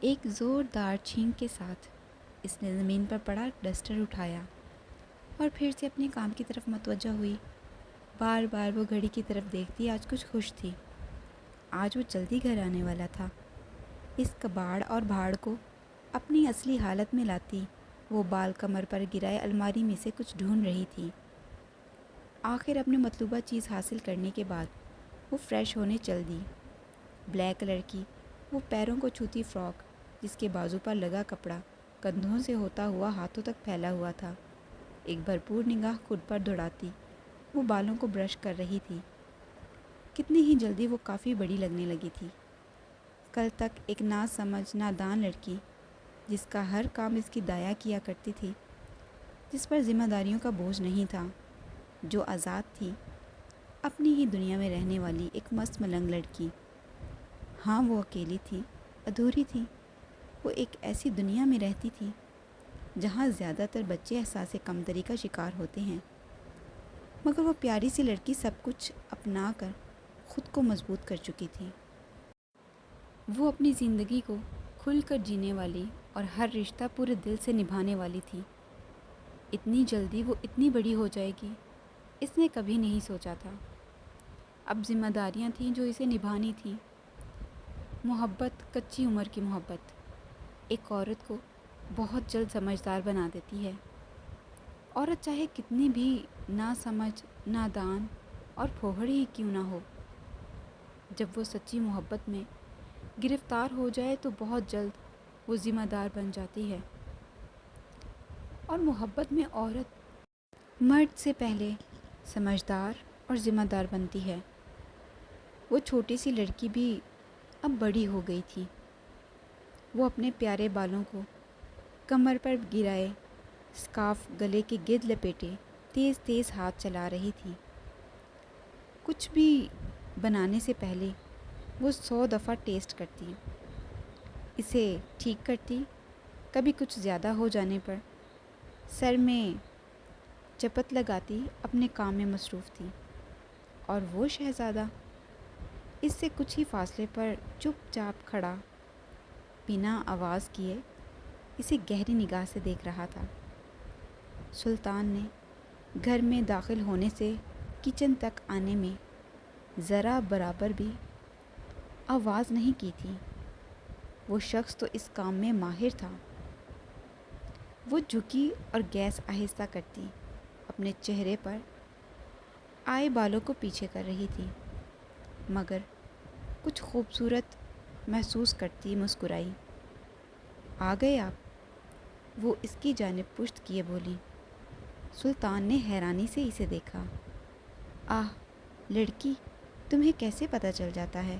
ایک زوردار چھینک کے ساتھ اس نے زمین پر پڑا ڈسٹر اٹھایا اور پھر سے اپنے کام کی طرف متوجہ ہوئی۔ بار بار وہ گھڑی کی طرف دیکھتی، آج کچھ خوش تھی۔ آج وہ جلدی گھر آنے والا تھا۔ اس کباڑ اور بھاڑ کو اپنی اصلی حالت میں لاتی وہ بال کمر پر گرائے الماری میں سے کچھ ڈھونڈ رہی تھی۔ آخر اپنے مطلوبہ چیز حاصل کرنے کے بعد وہ فریش ہونے چل دی۔ بلیک کلر کی وہ پیروں کو چھوتی فراک، جس کے بازو پر لگا کپڑا کندھوں سے ہوتا ہوا ہاتھوں تک پھیلا ہوا تھا، ایک بھرپور نگاہ خود پر دوڑاتی وہ بالوں کو برش کر رہی تھی۔ کتنی ہی جلدی وہ کافی بڑی لگنے لگی تھی۔ کل تک ایک نا سمجھ نادان لڑکی، جس کا ہر کام اس کی دایا کیا کرتی تھی، جس پر ذمہ داریوں کا بوجھ نہیں تھا، جو آزاد تھی، اپنی ہی دنیا میں رہنے والی ایک مست ملنگ لڑکی۔ ہاں، وہ اکیلی تھی، ادھوری تھی۔ وہ ایک ایسی دنیا میں رہتی تھی جہاں زیادہ تر بچے احساس کمتری کا شکار ہوتے ہیں، مگر وہ پیاری سی لڑکی سب کچھ اپنا کر خود کو مضبوط کر چکی تھی۔ وہ اپنی زندگی کو کھل کر جینے والی اور ہر رشتہ پورے دل سے نبھانے والی تھی۔ اتنی جلدی وہ اتنی بڑی ہو جائے گی، اس نے کبھی نہیں سوچا تھا۔ اب ذمہ داریاں تھیں جو اسے نبھانی تھیں۔ محبت، کچی عمر کی محبت، ایک عورت کو بہت جلد سمجھدار بنا دیتی ہے۔ عورت چاہے کتنی بھی نا سمجھ، نادان اور پھوہڑی ہی کیوں نہ ہو، جب وہ سچی محبت میں گرفتار ہو جائے تو بہت جلد وہ ذمہ دار بن جاتی ہے۔ اور محبت میں عورت مرد سے پہلے سمجھدار اور ذمہ دار بنتی ہے۔ وہ چھوٹی سی لڑکی بھی اب بڑی ہو گئی تھی۔ وہ اپنے پیارے بالوں کو کمر پر گرائے، اسکارف گلے کے گرد لپیٹے تیز تیز ہاتھ چلا رہی تھی۔ کچھ بھی بنانے سے پہلے وہ 100 دفعہ ٹیسٹ کرتی، اسے ٹھیک کرتی۔ کبھی کچھ زیادہ ہو جانے پر سر میں چپت لگاتی اپنے کام میں مصروف تھی، اور وہ شہزادہ اس سے کچھ ہی فاصلے پر چپ چاپ کھڑا، بنا آواز کیے اسے گہری نگاہ سے دیکھ رہا تھا۔ سلطان نے گھر میں داخل ہونے سے کچن تک آنے میں ذرا برابر بھی آواز نہیں کی تھی۔ وہ شخص تو اس کام میں ماہر تھا۔ وہ جھکی اور گیس آہستہ کرتی اپنے چہرے پر آئے بالوں کو پیچھے کر رہی تھی، مگر کچھ خوبصورت محسوس کرتی مسکرائی۔ آ گئے آپ؟ وہ اس کی جانب پشت کیے بولی۔ سلطان نے حیرانی سے اسے دیکھا۔ آہ لڑکی، تمہیں کیسے پتہ چل جاتا ہے؟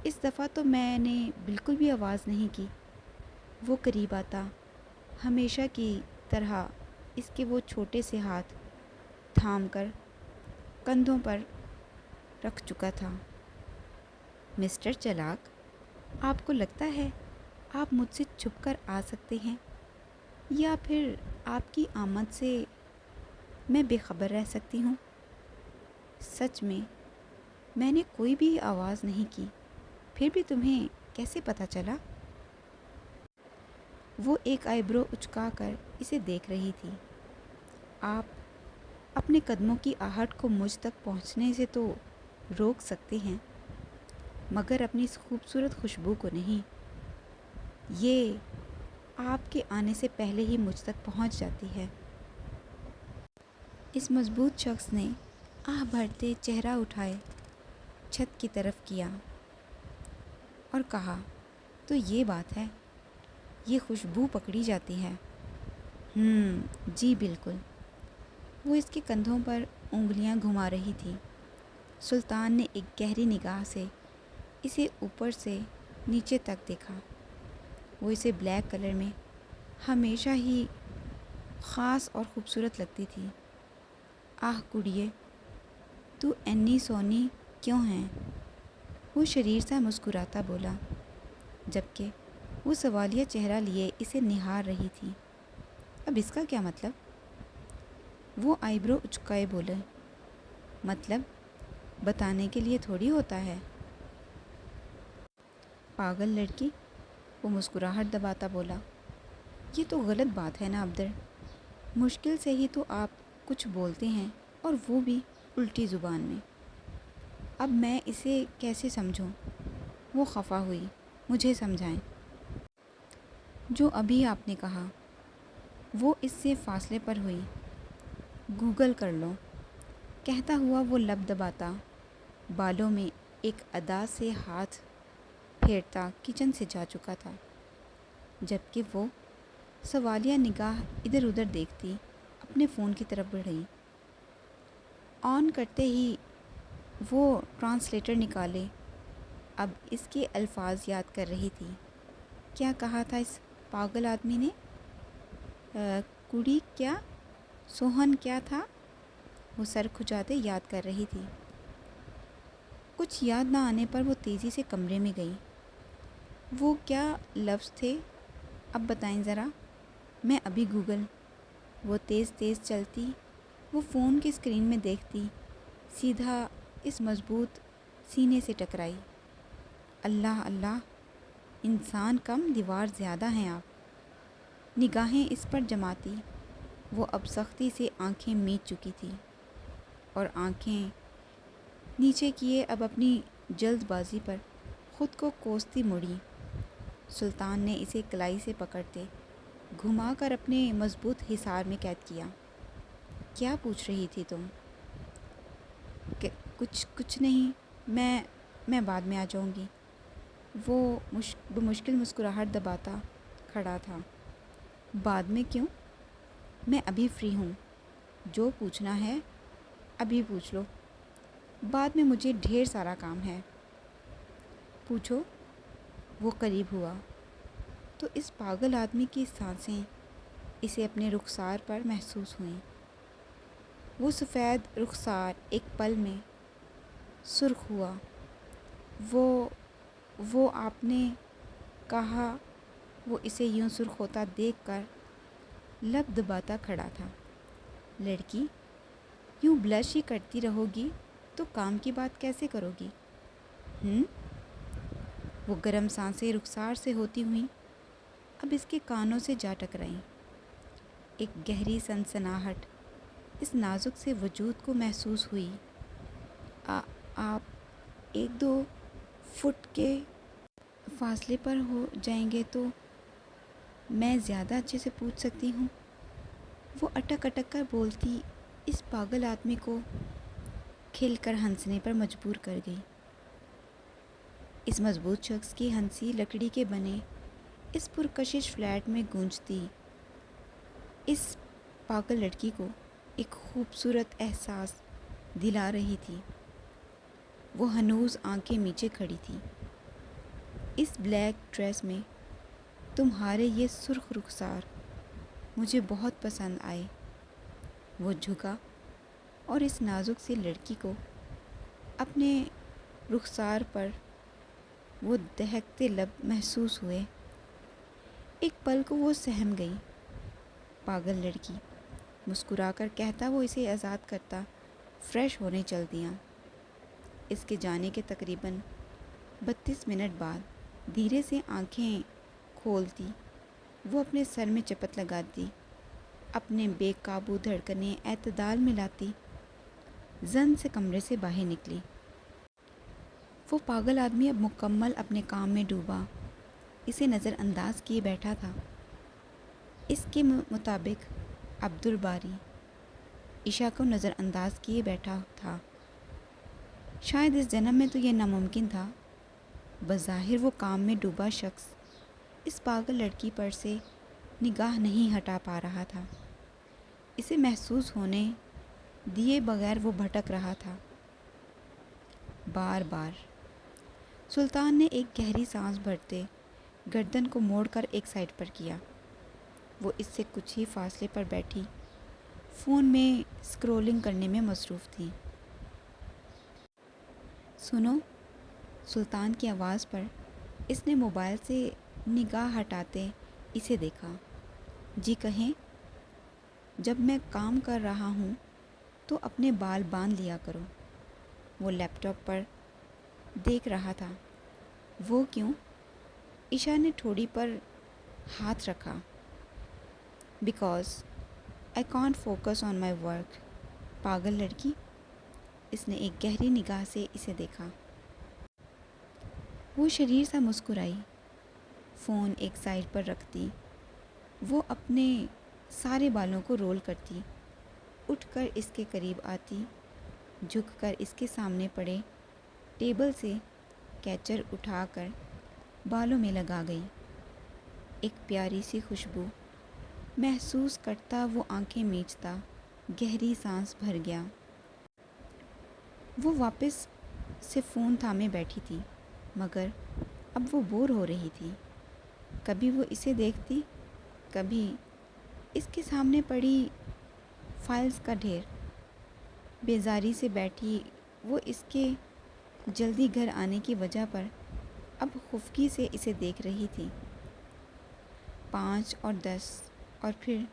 اس دفعہ تو میں نے بالکل بھی آواز نہیں کی۔ وہ قریب آتا، ہمیشہ کی طرح اس کے وہ چھوٹے سے ہاتھ تھام کر کندھوں پر رکھ چکا تھا۔ مسٹر چلاک، آپ کو لگتا ہے آپ مجھ سے چھپ کر آ سکتے ہیں، یا پھر آپ کی آمد سے میں بے خبر رہ سکتی ہوں؟ سچ میں نے کوئی بھی آواز نہیں کی، پھر بھی تمہیں کیسے پتہ چلا؟ وہ ایک آئی برو اچکا کر اسے دیکھ رہی تھی۔ آپ اپنے قدموں کی آہٹ کو مجھ تک پہنچنے سے تو روک سکتے ہیں، مگر اپنی اس خوبصورت خوشبو کو نہیں۔ یہ آپ کے آنے سے پہلے ہی مجھ تک پہنچ جاتی ہے۔ اس مضبوط شخص نے آہ بھرتے چہرہ اٹھائے چھت کی طرف کیا اور کہا، تو یہ بات ہے، یہ خوشبو پکڑی جاتی ہے۔ جی بالکل۔ وہ اس کے کندھوں پر انگلیاں گھما رہی تھی۔ سلطان نے ایک گہری نگاہ سے اسے اوپر سے نیچے تک دیکھا۔ وہ اسے بلیک کلر میں ہمیشہ ہی خاص اور خوبصورت لگتی تھی۔ آہ کڑیے، تو انی سونی کیوں ہیں؟ وہ شریر سا مسکراتا بولا، جبکہ وہ سوالیہ چہرہ لیے اسے نہار رہی تھی۔ اب اس کا کیا مطلب؟ وہ آئی برو اچکائے بولے، مطلب بتانے کے لیے تھوڑی ہوتا ہے، پاگل لڑکی۔ وہ مسکراہٹ دباتا بولا، یہ تو غلط بات ہے نا عبدر، مشکل سے ہی تو آپ کچھ بولتے ہیں اور وہ بھی الٹی زبان میں۔ اب میں اسے کیسے سمجھوں؟ وہ خفا ہوئی۔ مجھے سمجھائیں۔ جو ابھی آپ نے کہا۔ وہ اس سے فاصلے پر ہوئی۔ گوگل کر لو۔ کہتا ہوا وہ لب دباتا بالوں میں ایک ادا سے ہاتھ پھیرتا کچن سے جا چکا تھا، جبکہ وہ سوالیہ نگاہ ادھر ادھر دیکھتی اپنے فون کی طرف بڑھی۔ آن کرتے ہی وہ ٹرانسلیٹر نکالے، اب اس کے الفاظ یاد کر رہی تھی۔ کیا کہا تھا اس پاگل آدمی نے؟ کڑی کیا؟ سوہن کیا تھا؟ وہ سر کھجاتے یاد کر رہی تھی۔ کچھ یاد نہ آنے پر وہ تیزی سے کمرے میں گئی۔ وہ کیا لفظ تھے؟ اب بتائیں ذرا، میں ابھی گوگل۔ وہ تیز تیز چلتی، وہ فون کی اسکرین میں دیکھتی، سیدھا اس مضبوط سینے سے ٹکرائی۔ اللہ اللہ، انسان کم دیوار زیادہ ہیں آپ۔ نگاہیں اس پر جماتی، وہ اب سختی سے آنکھیں میچ چکی تھی اور آنکھیں نیچے کیے اب اپنی جلد بازی پر خود کو کوستی مڑی۔ سلطان نے اسے کلائی سے پکڑتے گھما کر اپنے مضبوط حصار میں قید کیا۔ کیا پوچھ رہی تھی تم؟ کچھ نہیں، میں بعد میں آ جاؤں گی۔ وہ بمشکل مسکراہٹ دباتا کھڑا تھا۔ بعد میں کیوں؟ میں ابھی فری ہوں، جو پوچھنا ہے ابھی پوچھ لو، بعد میں مجھے ڈھیر سارا کام ہے۔ پوچھو۔ وہ قریب ہوا تو اس پاگل آدمی کی سانسیں اسے اپنے رخسار پر محسوس ہوئیں۔ وہ سفید رخسار ایک پل میں سرخ ہوا۔ وہ آپ نے کہا؟ وہ اسے یوں سرخ ہوتا دیکھ کر لب دباتا کھڑا تھا۔ لڑکی، یوں بلش ہی کرتی رہو گی تو کام کی بات کیسے کرو گی؟ وہ گرم سانسیں رخسار سے ہوتی ہوئیں اب اس کے کانوں سے جا ٹکرائیں۔ ایک گہری سنسناہٹ اس نازک سے وجود کو محسوس ہوئی۔ آپ 1-2 فٹ کے فاصلے پر ہو جائیں گے تو میں زیادہ اچھے سے پوچھ سکتی ہوں۔ وہ اٹک اٹک کر بولتی اس پاگل آدمی کو کھل کر ہنسنے پر مجبور کر گئی۔ اس مضبوط شخص کی ہنسی لکڑی کے بنے اس پرکشش فلیٹ میں گونجتی اس پاگل لڑکی کو ایک خوبصورت احساس دلا رہی تھی۔ وہ ہنوز آنکھیں میچے کھڑی تھی۔ اس بلیک ڈریس میں تمہارے یہ سرخ رخسار مجھے بہت پسند آئے۔ وہ جھکا اور اس نازک سی لڑکی کو اپنے رخسار پر وہ دہکتے لب محسوس ہوئے۔ ایک پل کو وہ سہم گئی۔ پاگل لڑکی، مسکرا کر کہتا وہ اسے آزاد کرتا فریش ہونے چل دیا۔ اس کے جانے کے تقریباً 32 منٹ بعد دھیرے سے آنکھیں کھولتی وہ اپنے سر میں چپت لگاتی، اپنے بے قابو دھڑکنیں اعتدال میں لاتی زن سے کمرے سے باہر نکلی۔ وہ پاگل آدمی اب مکمل اپنے کام میں ڈوبا اسے نظر انداز کیے بیٹھا تھا۔ اس کے مطابق عبدالباری عشاء کو نظر انداز کیے بیٹھا تھا۔ شاید اس جنم میں تو یہ ناممکن تھا۔ بظاہر وہ کام میں ڈوبا شخص اس پاگل لڑکی پر سے نگاہ نہیں ہٹا پا رہا تھا۔ اسے محسوس ہونے دیے بغیر وہ بھٹک رہا تھا۔ بار بار سلطان نے ایک گہری سانس بھرتے گردن کو موڑ کر ایک سائڈ پر کیا۔ وہ اس سے کچھ ہی فاصلے پر بیٹھی فون میں اسکرولنگ کرنے میں مصروف تھی۔ سنو، سلطان کی آواز پر اس نے موبائل سے نگاہ ہٹاتے اسے دیکھا۔ جی کہیں؟ جب میں کام کر رہا ہوں تو اپنے بال باندھ لیا کرو۔ وہ لیپ ٹاپ پر دیکھ رہا تھا۔ وہ کیوں؟ عشا نے ٹھوڑی پر ہاتھ رکھا. Because I can't focus on my work. پاگل لڑکی. اس نے ایک گہری نگاہ سے اسے دیکھا. وہ شریر سا مسکرائی. فون ایک سائڈ پر رکھتی. وہ اپنے سارے بالوں کو رول کرتی. اٹھ کر اس کے قریب آتی. جھک کر اس کے سامنے پڑے ٹیبل سے کیچر اٹھا کر بالوں میں لگا گئی. ایک پیاری سی خوشبو محسوس کرتا وہ آنکھیں میچتا گہری سانس بھر گیا. وہ واپس سے فون تھامے بیٹھی تھی مگر اب وہ بور ہو رہی تھی. کبھی وہ اسے دیکھتی، کبھی اس کے سامنے پڑی فائلز کا ڈھیر. بیزاری سے بیٹھی وہ اس کے جلدی گھر آنے کی وجہ پر اب خفگی سے اسے دیکھ رہی تھی. 5 اور 10 اور پھر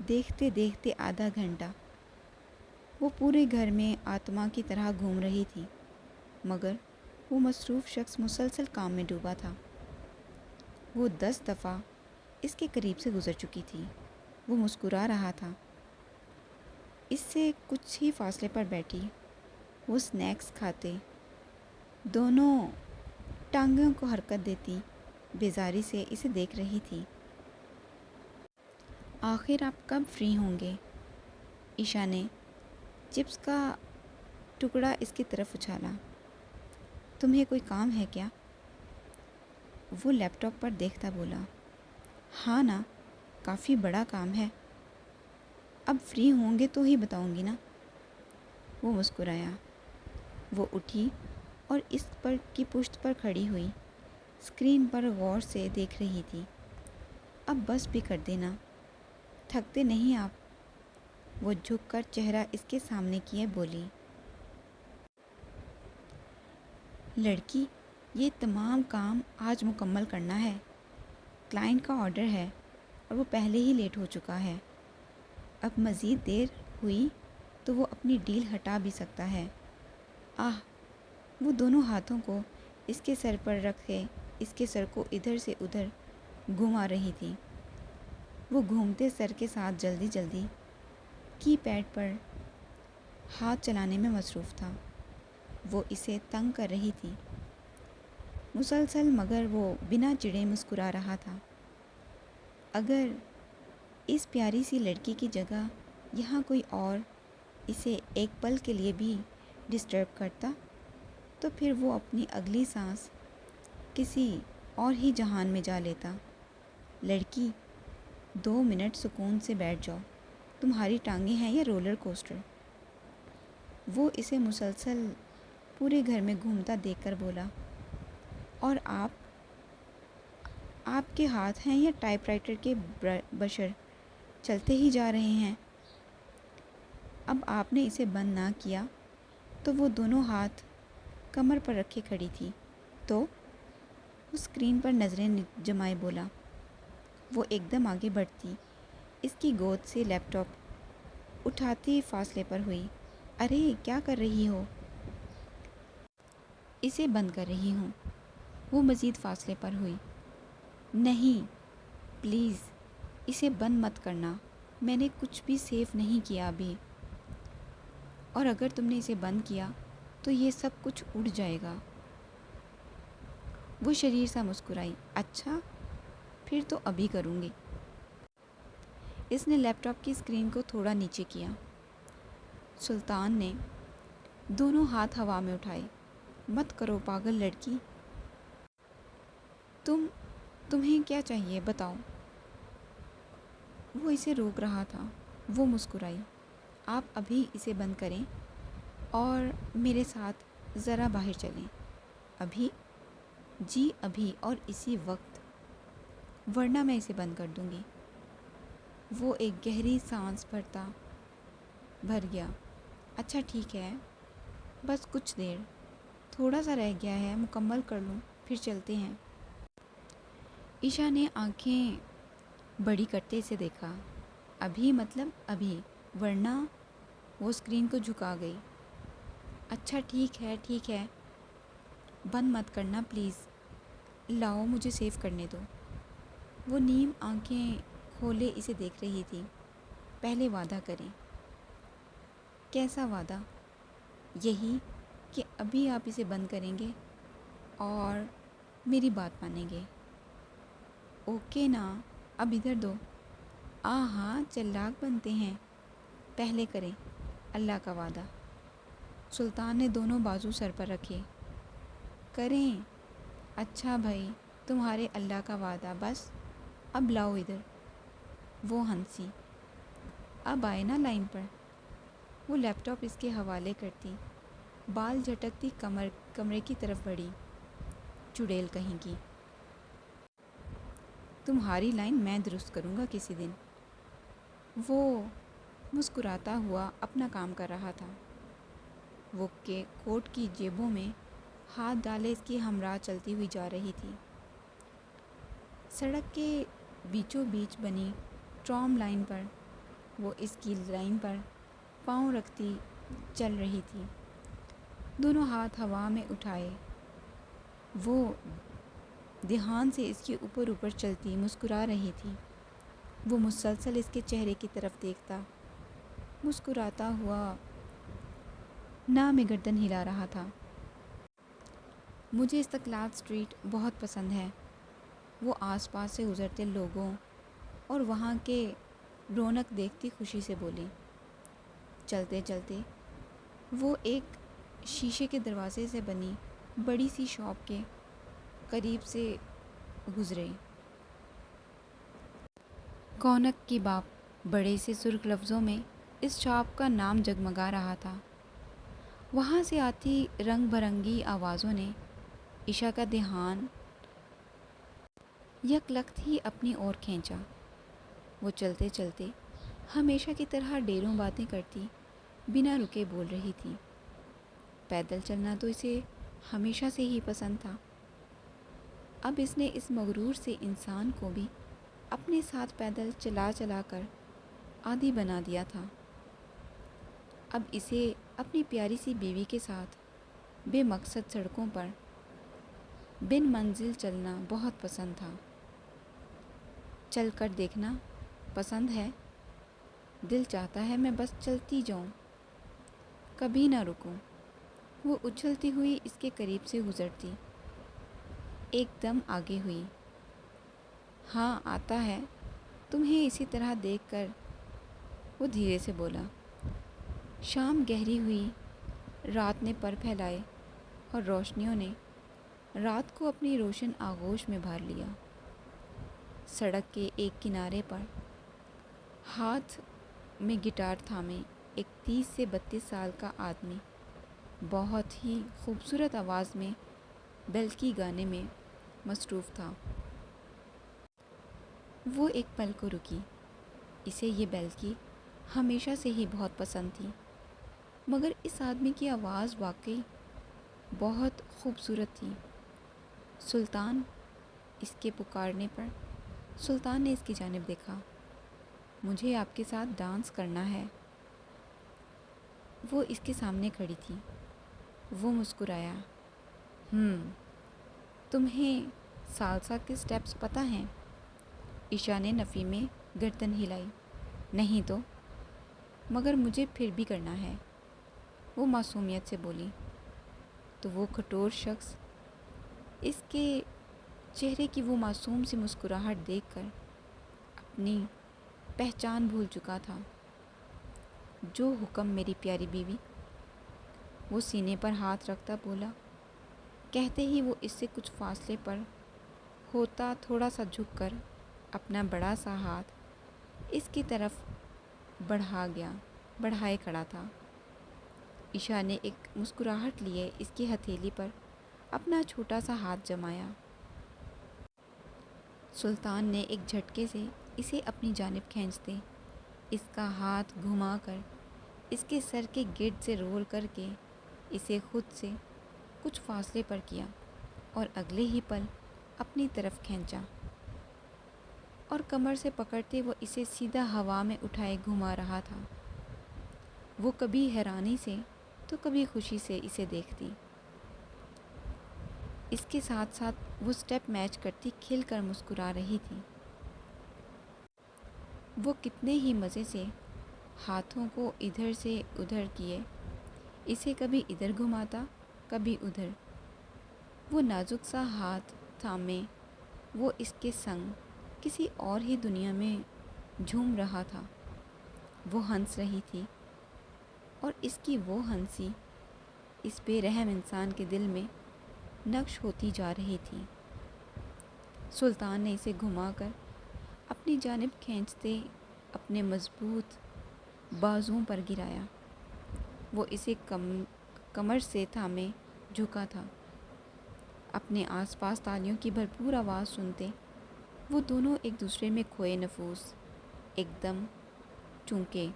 دیکھتے دیکھتے آدھا گھنٹہ. وہ پورے گھر میں آتما کی طرح گھوم رہی تھی مگر وہ مصروف شخص مسلسل کام میں ڈوبا تھا. وہ 10 دفعہ اس کے قریب سے گزر چکی تھی. وہ مسکرا رہا تھا. اس سے کچھ ہی فاصلے پر بیٹھی وہ سنیکس کھاتے، دونوں ٹانگوں کو حرکت دیتی بیزاری سے اسے دیکھ رہی تھی. آخر آپ کب فری ہوں گے؟ عشا نے چپس کا ٹکڑا اس کی طرف اچھالا. تمہیں کوئی کام ہے کیا؟ وہ لیپ ٹاپ پر دیکھتا بولا. ہاں نا، کافی بڑا کام ہے. اب فری ہوں گے تو ہی بتاؤں گی نا. وہ مسکرایا. وہ اٹھی اور اس پر کی پشت پر کھڑی ہوئی. اسکرین پر غور سے دیکھ رہی تھی. اب بس بھی کر دینا، تھکتے نہیں آپ؟ وہ جھک کر چہرہ اس کے سامنے کیے بولی. لڑکی، یہ تمام کام آج مکمل کرنا ہے. کلائنٹ کا آرڈر ہے اور وہ پہلے ہی لیٹ ہو چکا ہے. اب مزید دیر ہوئی تو وہ اپنی ڈیل ہٹا بھی سکتا ہے. وہ دونوں ہاتھوں کو اس کے سر پر رکھے اس کے سر کو ادھر سے ادھر گھما رہی تھی. وہ گھومتے سر کے ساتھ جلدی جلدی کی پیڈ پر ہاتھ چلانے میں مصروف تھا. وہ اسے تنگ کر رہی تھی مسلسل مگر وہ بنا چڑھے مسکرا رہا تھا. اگر اس پیاری سی لڑکی کی جگہ یہاں کوئی اور اسے ایک پل کے لیے بھی ڈسٹرب کرتا تو پھر وہ اپنی اگلی سانس کسی اور ہی جہان میں جا لیتا. لڑکی، 2 منٹ سکون سے بیٹھ جاؤ. تمہاری ٹانگیں ہیں یا رولر کوسٹر؟ وہ اسے مسلسل پورے گھر میں گھومتا دیکھ کر بولا. اور آپ کے ہاتھ ہیں یا ٹائپ رائٹر کے بشر چلتے ہی جا رہے ہیں؟ اب آپ نے اسے بند نہ کیا تو وہ دونوں ہاتھ کمر پر رکھے کھڑی تھی. تو وہ اسکرین پر نظریں جمائے بولا. وہ ایک دم آگے بڑھتی اس کی گود سے لیپ ٹاپ اٹھاتی فاصلے پر ہوئی. ارے کیا کر رہی ہو؟ اسے بند کر رہی ہوں. وہ مزید فاصلے پر ہوئی. نہیں پلیز اسے بند مت کرنا. میں نے کچھ بھی سیو نہیں کیا ابھی، اور اگر تم نے اسے بند کیا تو یہ سب کچھ اڑ جائے گا. وہ شریر سا مسکرائی. اچھا پھر تو ابھی کروں گی. اس نے لیپ ٹاپ کی اسکرین کو تھوڑا نیچے کیا. سلطان نے دونوں ہاتھ ہوا میں اٹھائے. مت کرو پاگل لڑکی. تمہیں کیا چاہیے بتاؤ. وہ اسے روک رہا تھا. وہ مسکرائی. آپ ابھی اسے بند کریں اور میرے ساتھ ذرا باہر چلیں. ابھی؟ جی ابھی اور اسی وقت، ورنہ میں اسے بند کر دوں گی. وہ ایک گہری سانس بھر گیا. اچھا ٹھیک ہے، بس کچھ دیر، تھوڑا سا رہ گیا ہے، مکمل کر لوں پھر چلتے ہیں. عشا نے آنکھیں بڑی کرتے اسے دیکھا. ابھی مطلب ابھی، ورنہ؟ وہ اسکرین کو جھکا گئی. اچھا ٹھیک ہے، بند مت کرنا پلیز. لاؤ مجھے سیو کرنے دو۔ وہ نیم آنکھیں کھولے اسے دیکھ رہی تھی۔ پہلے وعدہ کریں۔ کیسا وعدہ؟ یہی کہ ابھی آپ اسے بند کریں گے اور میری بات مانیں گے۔ اوکے نا، اب ادھر دو۔ ہاں چلاک بنتے ہیں، پہلے کریں اللہ کا وعدہ۔ سلطان نے دونوں بازو سر پر رکھے۔ کریں؟ اچھا بھائی، تمہارے اللہ کا وعدہ، بس اب لاؤ ادھر۔ وہ ہنسی۔ اب آئے نا لائن پر۔ وہ لیپ ٹاپ اس کے حوالے کرتی، بال جھٹکتی کمرے کی طرف بڑھی۔ چڑیل کہیں کی، تمہاری لائن میں درست کروں گا کسی دن۔ وہ مسکراتا ہوا اپنا کام کر رہا تھا۔ وہ کے کوٹ کی جیبوں میں ہاتھ ڈالے اس کی ہمراہ چلتی ہوئی جا رہی تھی۔ سڑک کے بیچوں بیچ بنی ٹرام لائن پر وہ اس کی لائن پر پاؤں رکھتی چل رہی تھی، دونوں ہاتھ ہوا میں اٹھائے۔ وہ دھیان سے اس کے اوپر چلتی مسکرا رہی تھی۔ وہ مسلسل اس کے چہرے کی طرف دیکھتا، مسکراتا ہوا نہ میں گردن ہلا رہا تھا۔ مجھے استقلال اسٹریٹ بہت پسند ہے۔ وہ آس پاس سے گزرتے لوگوں اور وہاں کے رونق دیکھتی خوشی سے بولی۔ چلتے چلتے وہ ایک شیشے کے دروازے سے بنی بڑی سی شاپ کے قریب سے گزرے۔ کونک کی باپ بڑے سے سرخ لفظوں میں اس شاپ کا نام جگمگا رہا تھا۔ وہاں سے آتی رنگ برنگی آوازوں نے عشا کا دھیان یک لخت ہی اپنی اور کھینچا۔ وہ چلتے چلتے ہمیشہ کی طرح ڈیروں باتیں کرتی بنا رکے بول رہی تھی۔ پیدل چلنا تو اسے ہمیشہ سے ہی پسند تھا۔ اب اس نے اس مغرور سے انسان کو بھی اپنے ساتھ پیدل چلا چلا کر عادی بنا دیا تھا۔ اب اسے اپنی پیاری سی بیوی کے ساتھ بے مقصد سڑکوں پر بن منزل چلنا بہت پسند تھا۔ چل کر دیکھنا پسند ہے؟ دل چاہتا ہے میں بس چلتی جاؤں، کبھی نہ رکوں۔ وہ اچھلتی ہوئی اس کے قریب سے گزرتی، ایک دم آگے ہوئی۔ ہاں آتا ہے تمہیں اسی طرح دیکھ کر، وہ دھیرے سے بولا۔ شام گہری ہوئی، رات نے پر پھیلائے اور روشنیوں نے رات کو اپنی روشن آغوش میں بھر لیا۔ سڑک کے ایک کنارے پر ہاتھ میں گٹار تھامے ایک 30 سے 32 سال کا آدمی بہت ہی خوبصورت آواز میں بیلکی گانے میں مصروف تھا۔ وہ ایک پل کو رکی۔ اسے یہ بیلکی ہمیشہ سے ہی بہت پسند تھی، مگر اس آدمی کی آواز واقعی بہت خوبصورت تھی۔ سلطان، اس کے پکارنے پر سلطان نے اس کی جانب دیکھا۔ مجھے آپ کے ساتھ ڈانس کرنا ہے۔ وہ اس کے سامنے کھڑی تھی۔ وہ مسکرایا۔ تمہیں سالسا کے سٹیپس پتہ ہیں؟ عشا نے نفی میں گردن ہلائی۔ نہیں تو، مگر مجھے پھر بھی کرنا ہے، وہ معصومیت سے بولی۔ تو وہ کھٹور شخص اس کے چہرے کی وہ معصوم سی مسکراہٹ دیکھ کر اپنی پہچان بھول چکا تھا۔ جو حکم میری پیاری بیوی، وہ سینے پر ہاتھ رکھتا بولا۔ کہتے ہی وہ اس سے کچھ فاصلے پر ہوتا تھوڑا سا جھک کر اپنا بڑا سا ہاتھ اس کی طرف بڑھائے کھڑا تھا۔ عشا نے ایک مسکراہٹ لیے اس کی ہتھیلی پر اپنا چھوٹا سا ہاتھ جمایا۔ سلطان نے ایک جھٹکے سے اسے اپنی جانب کھینچتے اس کا ہاتھ گھما کر اس کے سر کے گرد سے رول کر کے اسے خود سے کچھ فاصلے پر کیا اور اگلے ہی پل اپنی طرف کھینچا اور کمر سے پکڑتے وہ اسے سیدھا ہوا میں اٹھائے گھما رہا تھا۔ وہ کبھی حیرانی سے تو کبھی خوشی سے اسے دیکھتی۔ اس کے ساتھ ساتھ وہ سٹیپ میچ کرتی کھل کر مسکرا رہی تھی۔ وہ کتنے ہی مزے سے ہاتھوں کو ادھر سے ادھر کیے، اسے کبھی ادھر گھماتا کبھی ادھر۔ وہ نازک سا ہاتھ تھامے وہ اس کے سنگ کسی اور ہی دنیا میں جھوم رہا تھا۔ وہ ہنس رہی تھی اور اس کی وہ ہنسی اس بے رحم انسان کے دل میں نقش ہوتی جا رہی تھی۔ سلطان نے اسے گھما کر اپنی جانب کھینچتے اپنے مضبوط بازوؤں پر گرایا۔ وہ اسے کمر سے تھامے جھکا تھا۔ اپنے آس پاس تالیوں کی بھرپور آواز سنتے وہ دونوں ایک دوسرے میں کھوئے نفوس ایک دم، چونکہ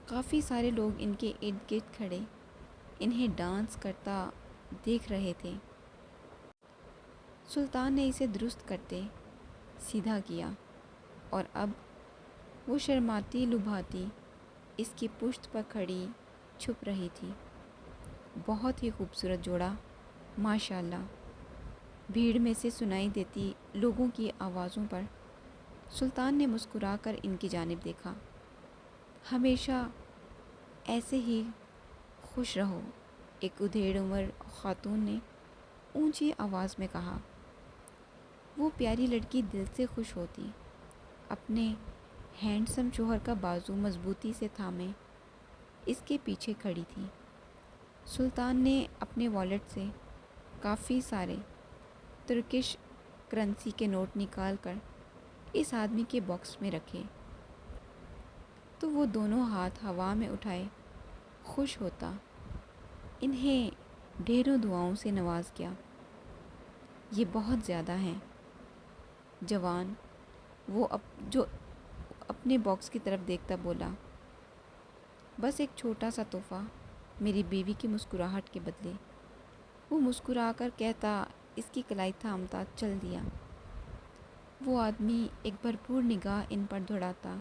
کافی سارے لوگ ان کے ارد گرد کھڑے انہیں ڈانس کرتا دیکھ رہے تھے۔ سلطان نے اسے درست کرتے سیدھا کیا اور اب وہ شرماتی لبھاتی اس کی پشت پر کھڑی چھپ رہی تھی۔ بہت ہی خوبصورت جوڑا، ماشاءاللہ۔ بھیڑ میں سے سنائی دیتی لوگوں کی آوازوں پر سلطان نے مسکرا کر ان کی جانب دیکھا۔ ہمیشہ ایسے ہی خوش رہو، ایک ادھیڑ عمر خاتون نے اونچی آواز میں کہا۔ وہ پیاری لڑکی دل سے خوش ہوتی، اپنے ہینڈسم شوہر کا بازو مضبوطی سے تھامے اس کے پیچھے کھڑی تھی۔ سلطان نے اپنے والیٹ سے کافی سارے ترکش کرنسی کے نوٹ نکال کر اس آدمی کے باکس میں رکھے تو وہ دونوں ہاتھ ہوا میں اٹھائے خوش ہوتا انہیں ڈھیروں دعاؤں سے نواز گیا۔ یہ بہت زیادہ ہیں جوان، وہ جو اپنے باکس کی طرف دیکھتا بولا۔ بس ایک چھوٹا سا تحفہ میری بیوی کی مسکراہٹ کے بدلے، وہ مسکرا کر کہتا اس کی کلائی تھامتا چل دیا۔ وہ آدمی ایک بھرپور نگاہ ان پر دوڑاتا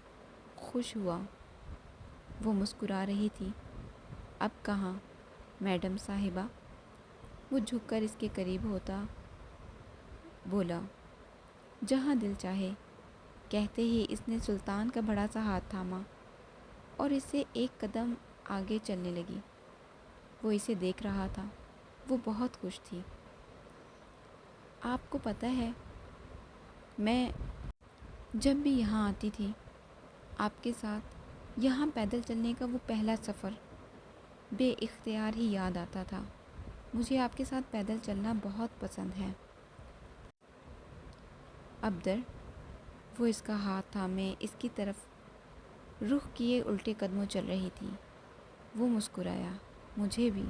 خوش ہوا۔ وہ مسکرا رہی تھی۔ اب کہاں میڈم صاحبہ؟ وہ جھک کر اس کے قریب ہوتا بولا۔ جہاں دل چاہے، کہتے ہی اس نے سلطان کا بڑا سا ہاتھ تھاما اور اسے ایک قدم آگے چلنے لگی۔ وہ اسے دیکھ رہا تھا، وہ بہت خوش تھی۔ آپ کو پتہ ہے، میں جب بھی یہاں آتی تھی آپ کے ساتھ، یہاں پیدل چلنے کا وہ پہلا سفر بے اختیار ہی یاد آتا تھا۔ مجھے آپ کے ساتھ پیدل چلنا بہت پسند ہے۔ ابدر، وہ اس کا ہاتھ تھامے اس کی طرف رخ کیے الٹے قدموں چل رہی تھی۔ وہ مسکرایا۔ مجھے بھی۔